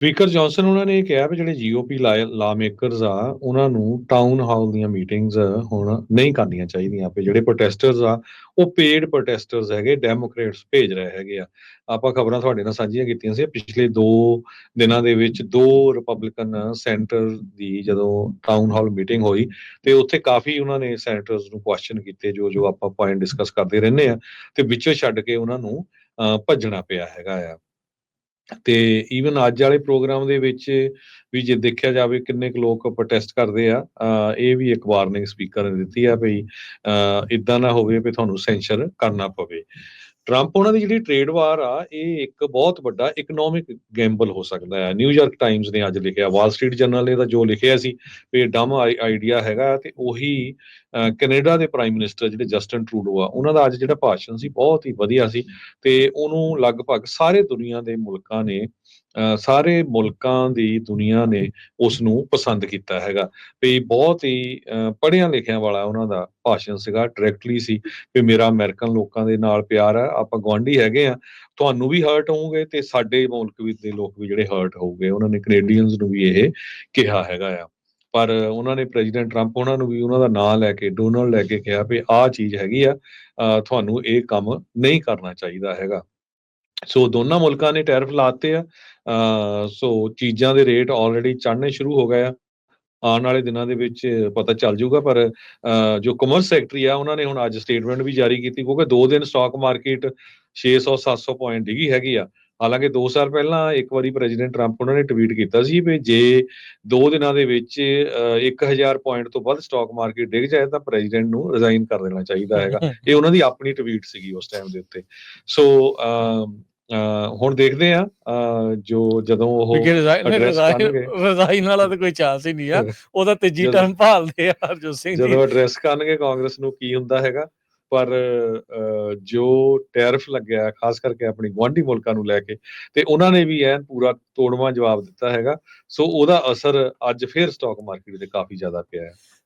Speaker Johnson ਉਹਨਾਂ ਨੇ ਇਹ ਕਿਹਾ ਵੀ ਜਿਹੜੇ ਜੀਓਪੀ ਲਾ ਮੇਕਰਸ ਆ ਉਹਨਾਂ ਨੂੰ ਟਾਊਨ ਹਾਲ ਦੀਆਂ ਮੀਟਿੰਗਸ ਹੁਣ ਨਹੀਂ ਕਰਨੀਆਂ ਚਾਹੀਦੀਆਂ। ਵੀ ਜਿਹੜੇ ਪ੍ਰੋਟੈਸਟਰਸ ਆ ਉਹ ਪੇਡ ਪ੍ਰੋਟੈਸਟਰਸ ਹੈਗੇ, ਡੈਮੋਕ੍ਰੇਟਸ ਭੇਜ ਰਹੇ ਹੈਗੇ ਆ। ਆਪਾਂ ਖਬਰਾਂ ਤੁਹਾਡੇ ਨਾਲ ਸਾਂਝੀਆਂ ਕੀਤੀਆਂ ਸੀ ਪਿਛਲੇ 2 ਦਿਨਾਂ ਦੇ ਵਿੱਚ 2 ਰਿਪਬਲਿਕਨ ਸੈਂਟਰ ਦੀ ਜਦੋਂ ਟਾਊਨ ਹਾਲ ਮੀਟਿੰਗ ਹੋਈ ਤੇ ਉੱਥੇ ਕਾਫੀ ਉਹਨਾਂ ਨੇ ਸੈਨੇਟਰਸ ਨੂੰ ਕੁਐਸਚਨ ਕੀਤੇ, ਜੋ ਜੋ ਆਪਾਂ ਪੁਆਇੰਟ ਡਿਸਕਸ ਕਰਦੇ ਰਹਿੰਦੇ ਆ, ਤੇ ਵਿੱਚੋਂ ਛੱਡ ਕੇ ਉਹਨਾਂ ਨੂੰ ਭੱਜਣਾ ਪਿਆ ਹੈਗਾ ਆ। ਤੇ ਈਵਨ ਅੱਜ ਵਾਲੇ ਪ੍ਰੋਗਰਾਮ ਦੇ ਵਿੱਚ ਵੀ ਜੇ ਦੇਖਿਆ ਜਾਵੇ ਕਿੰਨੇ ਕੁ ਲੋਕ ਪ੍ਰੋਟੈਸਟ ਕਰਦੇ ਆ, ਇਹ ਵੀ ਇੱਕ ਵਾਰਨਿੰਗ ਸਪੀਕਰ ਨੇ ਦਿੱਤੀ ਆ ਵੀ ਇਦਾਂ ਨਾ ਹੋਵੇ ਵੀ ਤੁਹਾਨੂੰ ਸੈਂਸ਼ਨ ਕਰਨਾ ਪਵੇ। ਟਰੰਪ ਉਹਨਾਂ ਦੀ ਜਿਹੜੀ ਟ੍ਰੇਡ ਵਾਰ ਆ ਇਹ ਇੱਕ ਬਹੁਤ ਵੱਡਾ ਇਕਨੋਮਿਕ ਗੈਂਬਲ ਹੋ ਸਕਦਾ ਹੈ। ਨਿਊਯਾਰਕ ਟਾਈਮਜ਼ ਨੇ ਅੱਜ ਲਿਖਿਆ, ਵਾਲ ਸਟਰੀਟ ਜਰਨਲ ਇਹਦਾ ਜੋ ਲਿਖਿਆ ਸੀ ਵੀ ਡਮ ਆਈਡੀਆ ਹੈਗਾ, ਤੇ ਉਹੀ ਕੈਨੇਡਾ ਦੇ ਪ੍ਰਾਈਮ ਮਿਨਿਸਟਰ ਜਿਹੜੇ ਜਸਟਨ ਟਰੂਡੋ ਆ ਉਹਨਾਂ ਦਾ ਅੱਜ ਜਿਹੜਾ ਭਾਸ਼ਣ ਸੀ ਬਹੁਤ ਹੀ ਵਧੀਆ ਸੀ, ਤੇ ਉਹਨੂੰ ਲਗਭਗ ਸਾਰੇ ਦੁਨੀਆ ਦੇ ਮੁਲਕਾਂ ਨੇ ਸਾਰੇ ਮੁਲਕਾਂ ਦੀ ਦੁਨੀਆ ਨੇ ਉਸ ਨੂੰ ਪਸੰਦ ਕੀਤਾ ਹੈਗਾ। ਵੀ ਬਹੁਤ ਹੀ ਪੜ੍ਹਿਆ ਲਿਖਿਆ ਵਾਲਾ ਉਹਨਾਂ ਦਾ ਭਾਸ਼ਣ ਸੀਗਾ, ਡਾਇਰੈਕਟਲੀ ਸੀ ਵੀ ਮੇਰਾ ਅਮਰੀਕਨ ਲੋਕਾਂ ਦੇ ਨਾਲ ਪਿਆਰ ਆ, ਆਪਾਂ ਗੁਆਂਢੀ ਹੈਗੇ ਆ, ਤੁਹਾਨੂੰ ਵੀ ਹਰਟ ਹੋਊਗੇ ਤੇ ਸਾਡੇ ਮੁਲਕ ਵਿੱਚ ਦੇ ਲੋਕ ਵੀ ਜਿਹੜੇ ਹਰਟ ਹੋਊਗੇ। ਉਹਨਾਂ ਨੇ ਕੈਨੇਡੀਅਨਸ ਨੂੰ ਵੀ ਇਹ ਕਿਹਾ ਹੈਗਾ ਆ। ਪਰ ਉਹਨਾਂ ਨੇ ਪ੍ਰੈਜ਼ੀਡੈਂਟ ਟਰੰਪ ਉਹਨਾਂ ਨੂੰ ਵੀ ਉਹਨਾਂ ਦਾ ਨਾਂ ਲੈ ਕੇ, ਡੋਨਲਡ ਲੈ ਕੇ ਕਿਹਾ ਵੀ ਆਹ ਚੀਜ਼ ਹੈਗੀ ਆ, ਤੁਹਾਨੂੰ ਇਹ ਕੰਮ ਨਹੀਂ ਕਰਨਾ ਚਾਹੀਦਾ ਹੈਗਾ। ਸੋ ਦੋਨਾਂ ਮੁਲਕਾਂ ਨੇ ਟੈਰਿਫ ਲਾਤੇ ਆ। ਸੋ ਚੀਜ਼ਾਂ ਦੇ ਰੇਟ ਆਲਰੇਡੀ ਚੜ੍ਹਨੇ ਸ਼ੁਰੂ ਹੋ ਗਏ ਆ। ਆਉਣ ਵਾਲੇ ਦਿਨਾਂ ਦੇ ਵਿੱਚ ਪਤਾ ਚੱਲ ਜਾਊਗਾ। ਪਰ ਜੋ ਕਮਰਸ ਸੈਕਟਰੀ ਆ ਉਹਨਾਂ ਨੇ ਹੁਣ ਅੱਜ ਸਟੇਟਮੈਂਟ ਵੀ ਜਾਰੀ ਕੀਤੀ, ਕਿਉਂਕਿ 2 ਦਿਨ ਸਟਾਕ ਮਾਰਕੀਟ 600-700 ਪੁਆਇੰਟ ਡਿੱਗੀ ਹੈਗੀ ਆ। ਹਾਲਾਂਕਿ 2 ਸਾਲ ਪਹਿਲਾਂ ਇੱਕ ਵਾਰੀ ਪ੍ਰੈਜ਼ੀਡੈਂਟ ਟਰੰਪ ਉਹਨਾਂ ਨੇ ਟਵੀਟ ਕੀਤਾ ਸੀ ਵੀ ਜੇ 2 ਦਿਨਾਂ ਦੇ ਵਿੱਚ 1000 ਪੁਆਇੰਟ ਤੋਂ ਵੱਧ ਸਟਾਕ ਮਾਰਕੀਟ ਡਿੱਗ ਜਾਏ ਤਾਂ ਪ੍ਰੈਜ਼ੀਡੈਂਟ ਨੂੰ ਰਿਜ਼ਾਈਨ ਕਰ ਦੇਣਾ ਚਾਹੀਦਾ ਹੈਗਾ। ਇਹ ਉਹਨਾਂ ਦੀ ਆਪਣੀ ਟਵੀਟ ਸੀਗੀ ਉਸ ਟਾਈਮ ਦੇ ਉੱਤੇ। ਸੋ ਹੁਣ ਦੇਖਦੇ ਆ ਜੋ ਜਦੋਂ ਉਹ ਐਡਰੈਸ ਕਰਨਗੇ, ਰਿਜ਼ਾਈਨ ਵਾਲਾ ਤਾਂ ਕੋਈ ਚਾਂਸ ਹੀ ਨਹੀਂ ਆ, ਉਹਦਾ ਤੀਜੀ ਟਰਮ ਭਾਲਦੇ ਆ ਹਰਜੋਤ ਸਿੰਘ ਜੀ। ਜਦੋਂ ਐਡਰੈਸ ਕਰਨਗੇ ਕਾਂਗਰਸ ਨੂੰ ਕੀ ਹੁੰਦਾ ਹੈਗਾ। ਪਰ ਜੋ ਟੈਰਿਫ ਲੱਗਿਆ ਖਾਸ ਕਰਕੇ ਆਪਣੀ ਗੁਆਂਢੀ ਮੁਲਕਾਂ ਨੂੰ ਲੈ ਕੇ, ਤੇ ਉਹਨਾਂ ਨੇ ਵੀ ਐਨ ਪੂਰਾ ਤੋੜਵਾਂ ਜਵਾਬ ਦਿੱਤਾ ਹੈਗਾ। ਸੋ ਉਹਦਾ ਅਸਰ ਅੱਜ ਫੇਰ ਸਟਾਕ ਮਾਰਕੀਟ ਤੇ ਕਾਫੀ ਜ਼ਿਆਦਾ ਪਿਆ ਹੈ।